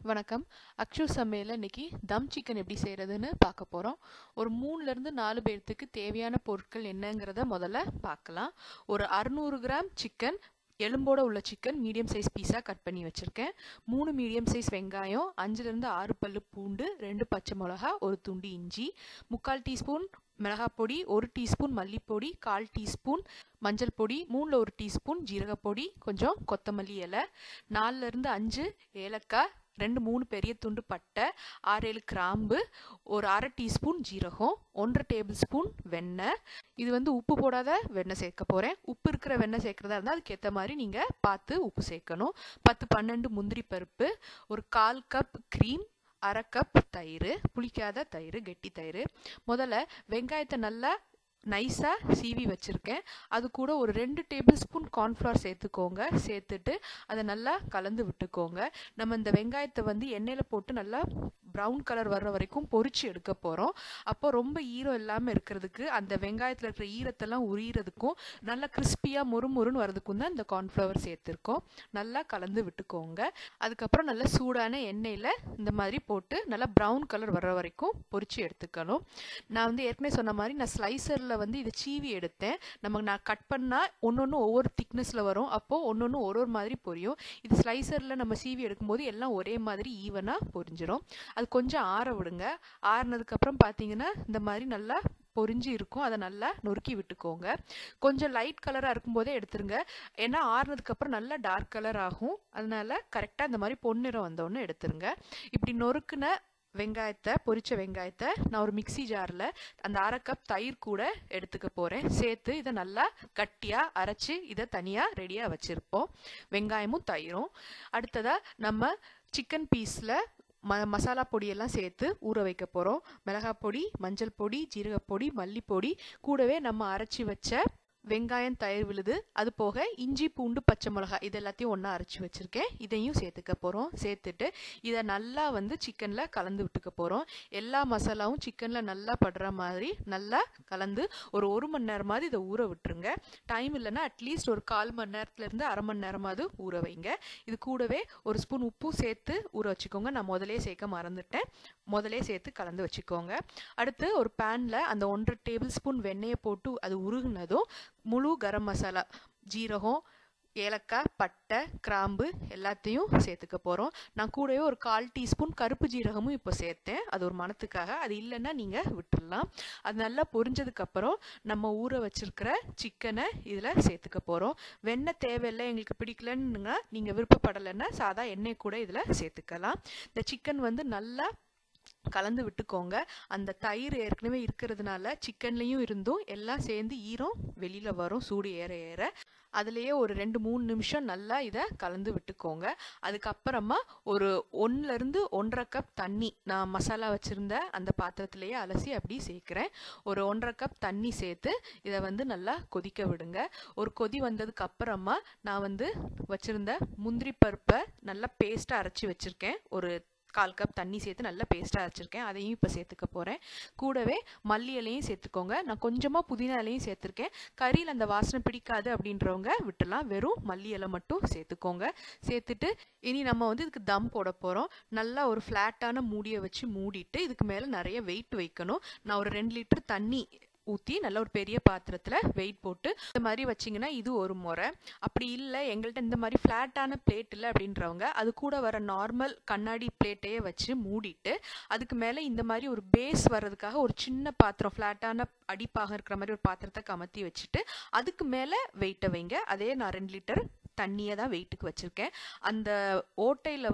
வணக்கம். அக்ஷு சமையல்ல இன்னைக்கு தம் சிக்கன் எப்படி செய்யறதுன்னு பார்க்க போறோம். ஒரு 3ல இருந்து 4 பேர்த்துக்கு தேவையான பொருட்கள் என்னங்கிறத முதல்ல பார்க்கலாம். ஒரு 600 கிராம் சிக்கன், எலும்போட உள்ள சிக்கன் மீடியம் சைஸ் பீஸா கட் பண்ணி வச்சிருக்கேன். 3 மீடியம் சைஸ் வெங்காயம், 5ல இருந்து 6 பல்லு பூண்டு, 2 பச்சை மிளகா, ஒரு துண்டு இஞ்சி, 3/4 டீஸ்பூன் மிளகாப்பொடி, 1 டீஸ்பூன் மல்லிப்பொடி, 1/4 டீஸ்பூன் மஞ்சள் பொடி, 3ல 1 டீஸ்பூன் ஜீரகப்பொடி, கொஞ்சம் கொத்தமல்லி இலை, 4ல இருந்து 5 ஏலக்காய், 2-3 பெரிய துண்டு பட்டை, 6-7 கிராம்பு, ஒரு 1/2 டீஸ்பூன் ஜீரகம், 1 டேபிள் ஸ்பூன் வெண்ணெய். இது உப்பு போடாத வெண்ணெய் சேர்க்க போறேன். உப்பு இருக்கிற வெண்ணெய் சேர்க்கறதா இருந்தால் அதுக்கேற்ற மாதிரி நீங்க பார்த்து உப்பு சேர்க்கணும். 10-12 முந்திரி பருப்பு, ஒரு 1/4 கப் க்ரீம், 1/2 கப் தயிர், புளிக்காத தயிர், கெட்டி தயிர். முதல்ல வெங்காயத்தை நல்லா நைஸா சீவி வச்சிருக்கேன். அது கூட ஒரு 2 டேபிள் ஸ்பூன் கார்ன்ஃப்ளவர் சேர்த்துக்கோங்க. சேர்த்துட்டு அதை நல்லா கலந்து விட்டுக்கோங்க. நம்ம இந்த வெங்காயத்தை எண்ணெயில போட்டு நல்லா ப்ரௌன் கலர் வர்ற வரைக்கும் பொரிச்சு எடுக்க போறோம். அப்போ ரொம்ப ஈரம் இல்லாம இருக்கிறதுக்கு, அந்த வெங்காயத்துல இருக்கிற ஈரத்தெல்லாம் உரியறதுக்கும், நல்லா கிறிஸ்பியா மொறுமொறுன்னு வரதுக்கும் தான் இந்த கார்ன்ஃப்ளவர் சேர்த்திருக்கோம். நல்லா கலந்து விட்டுக்கோங்க. அதுக்கப்புறம் நல்லா சூடான எண்ணெயில இந்த மாதிரி போட்டு நல்லா ப்ரௌன் கலர் வர்ற வரைக்கும் பொரிச்சு எடுத்துக்கணும். நான் ஏற்கனவே சொன்ன மாதிரி நான் ஸ்லைசர்ல இதை சீவி எடுத்தேன். நான் கட் பண்ணா ஒன்னொன்னு ஒவ்வொரு திக்னஸ்ல வரும். அப்போ ஒன்னொன்னு ஒரு மாதிரி பொரியும். இது ஸ்லைசர்ல நம்ம சீவி எடுக்கும்போது எல்லாம் ஒரே மாதிரி ஈவனா பொரிஞ்சிடும். அது கொஞ்சம் ஆற விடுங்க. ஆறுனதுக்கு அப்புறம் பாத்தீங்கன்னா இந்த மாதிரி நல்லா பொரிஞ்சு இருக்கும். அதை நல்லா நொறுக்கி விட்டுக்கோங்க. கொஞ்சம் லைட் கலரா இருக்கும் போதே எடுத்துருங்க. ஏன்னா ஆறுனதுக்கு அப்புறம் நல்லா டார்க் கலர் ஆகும். அதனால கரெக்டா இந்த மாதிரி பொன்னிறம் வந்தோன்னு எடுத்துருங்க. இப்படி நொறுக்குன வெங்காயத்தை, பொரிச்ச வெங்காயத்தை நான் ஒரு மிக்சி ஜார்ல அந்த 1/2 கப் தயிர் கூட எடுத்துக்க போறேன். சேர்த்து இதை நல்லா கட்டியா அரைச்சு இதை தனியா ரெடியா வச்சிருப்போம். வெங்காயமும் தயிரும். அடுத்ததா நம்ம சிக்கன் பீஸ்ல மசாலா பொடியெல்லாம் சேர்த்து ஊற வைக்க போறோம். மிளகாய் பொடி, மஞ்சள் பொடி, ஜீரகப்பொடி, மல்லிப்பொடி, கூடவே நம்ம அரைச்சி வச்ச வெங்காயம், தயிர் விழுது, அது போக இஞ்சி, பூண்டு, பச்சை மிளகாய் இது எல்லாத்தையும் ஒன்றா அரைச்சி வச்சிருக்கேன். இதையும் சேர்த்துக்க போறோம். சேர்த்துட்டு இதை நல்லா சிக்கன்ல கலந்து விட்டுக்க போறோம். எல்லா மசாலாவும் சிக்கன்ல நல்லா படுற மாதிரி நல்லா கலந்து ஒரு 1 மணி நேரமாவது இதை ஊற விட்டுருங்க. டைம் இல்லைன்னா அட்லீஸ்ட் ஒரு 1/4 மணி நேரத்துல இருந்து 1/2 மணி நேரமாவது ஊற வைங்க. இது கூடவே ஒரு ஸ்பூன் உப்பு சேர்த்து ஊற வச்சுக்கோங்க. நான் முதலே சேர்க்க மறந்துட்டேன். முதலே சேர்த்து கலந்து வச்சுக்கோங்க. அடுத்து ஒரு பேன்ல அந்த 1/2 டேபிள் ஸ்பூன் வெண்ணெயை போட்டு அது உருகுனதும் முழு கரம் மசாலா, ஜீரகம், ஏலக்காய், பட்டை, கிராம்பு எல்லாத்தையும் சேர்த்துக்க போறோம். நான் கூடவே ஒரு 1/4 டீஸ்பூன் கருப்பு ஜீரகமும் இப்போ சேர்த்தேன். அது ஒரு மணத்துக்காக. அது இல்லைன்னா நீங்க விட்டுடலாம். அது நல்லா பொரிஞ்சதுக்கு அப்புறம் நம்ம ஊற வச்சிருக்கிற சிக்கனை இதுல சேர்த்துக்க போறோம். வெண்ணெய் தேவையில்லை, எங்களுக்கு பிடிக்கலன்னா, நீங்க விருப்பப்படலைன்னா சாதா எண்ணெய் கூட இதுல சேர்த்துக்கலாம். இந்த சிக்கன் நல்லா கலந்து விட்டுக்கோங்க. அந்த தயிர் ஏற்கனவே இருக்கிறதுனால சிக்கன்லயும் இருந்தும் எல்லாம் சேர்ந்து ஈரம் வெளியில வரும். சூடு ஏற ஏற அதுலயே ஒரு 2-3 நிமிஷம் நல்லா இதை கலந்து விட்டுக்கோங்க. அதுக்கப்புறமா ஒரு 1ல இருந்து 1/2 கப் தண்ணி நான் மசாலா வச்சிருந்த அந்த பாத்திரத்திலேயே அலசி அப்படி சேர்க்கிறேன். ஒரு 1/2 கப் தண்ணி சேர்த்து இதை நல்லா கொதிக்க விடுங்க. ஒரு கொதி வந்ததுக்கு அப்புறமா நான் வச்சிருந்த முந்திரி பருப்பை நல்லா பேஸ்டா அரைச்சி வச்சிருக்கேன். ஒரு 1/4 கப் தண்ணி சேர்த்து நல்லா பேஸ்டா அரைச்சிருக்கேன். அதையும் இப்போ சேர்த்துக்க போறேன். கூடவே மல்லி இலையும் சேர்த்துக்கோங்க. நான் கொஞ்சமா புதினா இலையும் சேர்த்திருக்கேன். கறியில் அந்த வாசனை பிடிக்காது அப்படின்றவங்க விட்டுலாம். வெறும் மல்லி இலை மட்டும் சேர்த்துக்கோங்க. சேர்த்துட்டு இனி நம்ம இதுக்கு தம் போட போறோம். நல்லா ஒரு ஃபிளாட்டான மூடியை வச்சு மூடிட்டு இதுக்கு மேல நிறைய வெயிட் வைக்கணும். நான் ஒரு 2 லிட்டர் தண்ணி ஊற்றி நல்ல ஒரு பெரிய பாத்திரத்துல வெயிட் போட்டு இந்த மாதிரி வச்சிங்கன்னா இது ஒரு முறை. அப்படி இல்லை எங்கள்கிட்ட இந்த மாதிரி ஃப்ளாட்டான பிளேட் இல்லை அப்படின்றவங்க அது கூட வர நார்மல் கண்ணாடி பிளேட்டையே வச்சு மூடிட்டு அதுக்கு மேலே இந்த மாதிரி ஒரு பேஸ் வர்றதுக்காக ஒரு சின்ன பாத்திரம், ஃப்ளாட்டான அடிப்பாக இருக்கிற மாதிரி ஒரு பாத்திரத்தை கமத்தி வச்சுட்டு அதுக்கு மேலே வெயிட்டை வைங்க. அதே நான் 2 லிட்டர் தண்ணியை தான் வெயிட்டுக்கு வச்சிருக்கேன். அந்த ஓட்டையில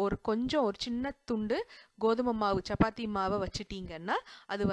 ஒரு சின்ன துண்டு கோதுமை மாவு, சப்பாத்தி மாவை வச்சுட்டீங்கன்னா அது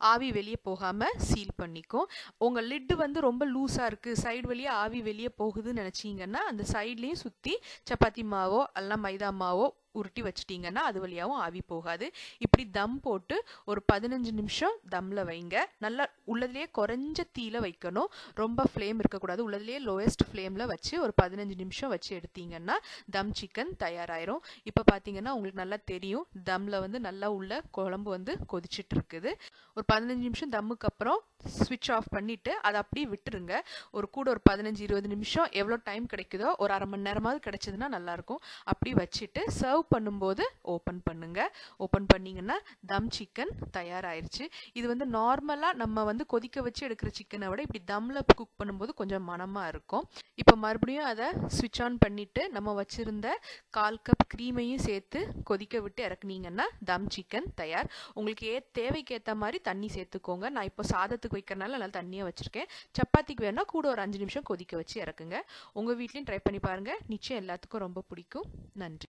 ஆவி வெளியே போகாம சீல் பண்ணிக்கும். உங்க லிட்டு ரொம்ப லூஸா இருக்கு, சைடு வழியா ஆவி வெளியே போகுதுன்னு நினைச்சீங்கன்னா அந்த சைட்லயும் சுத்தி சப்பாத்தி மாவோ அல்ல மைதா மாவோ உருட்டி வச்சிட்டீங்கன்னா அது வழியாவும் ஆவி போகாது. இப்படி தம் போட்டு ஒரு 15 நிமிஷம் தம்ல வைங்க. நல்லா உள்ளதுலேயே குறைஞ்ச தீயில வைக்கணும். ரொம்ப ஃப்ளேம் இருக்கக்கூடாது. உள்ளதுலேயே லோயஸ்ட் ஃப்ளேம்ல வச்சு ஒரு 15 நிமிஷம் வச்சு எடுத்தீங்கன்னா தம் சிக்கன் தயாராயிரும். இப்போ பார்த்தீங்கன்னா உங்களுக்கு நல்லா தெரியும், தம்ல நல்லா உள்ள குழம்பு கொதிச்சுட்டு இருக்குது. ஒரு 15 நிமிஷம் தம்முக்கு அப்புறம் ஸ்விட்ச் ஆஃப் பண்ணிட்டு அதை அப்படியே விட்டுருங்க. ஒரு 15-20 நிமிஷம் எவ்வளோ டைம் கிடைக்குதோ, ஒரு 1/2 மணி நேரமாவது கிடைச்சதுன்னா நல்லா இருக்கும். அப்படி வச்சுட்டு சர்வ் சர்வ் பண்ணும்போது ஓப்பன் பண்ணுங்க. ஓப்பன் பண்ணீங்கன்னா தம் சிக்கன் தயாராயிருச்சு. இது வந்து நார்மலாக நம்ம வந்து கொதிக்க வச்சு எடுக்கிற சிக்கனை விட இப்படி தம்மில் குக் பண்ணும்போது கொஞ்சம் மணமாக இருக்கும். இப்போ மறுபடியும் அதை ஸ்விட்ச் ஆன் பண்ணிவிட்டு நம்ம வச்சுருந்த 1/4 கப் க்ரீமையும் சேர்த்து கொதிக்க விட்டு இறக்குனீங்கன்னா தம் சிக்கன் தயார். உங்களுக்கு தேவைக்கு ஏற்ற மாதிரி தண்ணி சேர்த்துக்கோங்க. நான் இப்போ சாதத்துக்கு வைக்கிறனால நல்லா தண்ணியாக வச்சுருக்கேன். சப்பாத்திக்கு வேணால் கூட ஒரு 5 நிமிஷம் கொதிக்க வச்சு இறக்குங்க. உங்கள் வீட்லேயும் ட்ரை பண்ணி பாருங்கள். நிச்சயம் எல்லாத்துக்கும் ரொம்ப பிடிக்கும். நன்றி.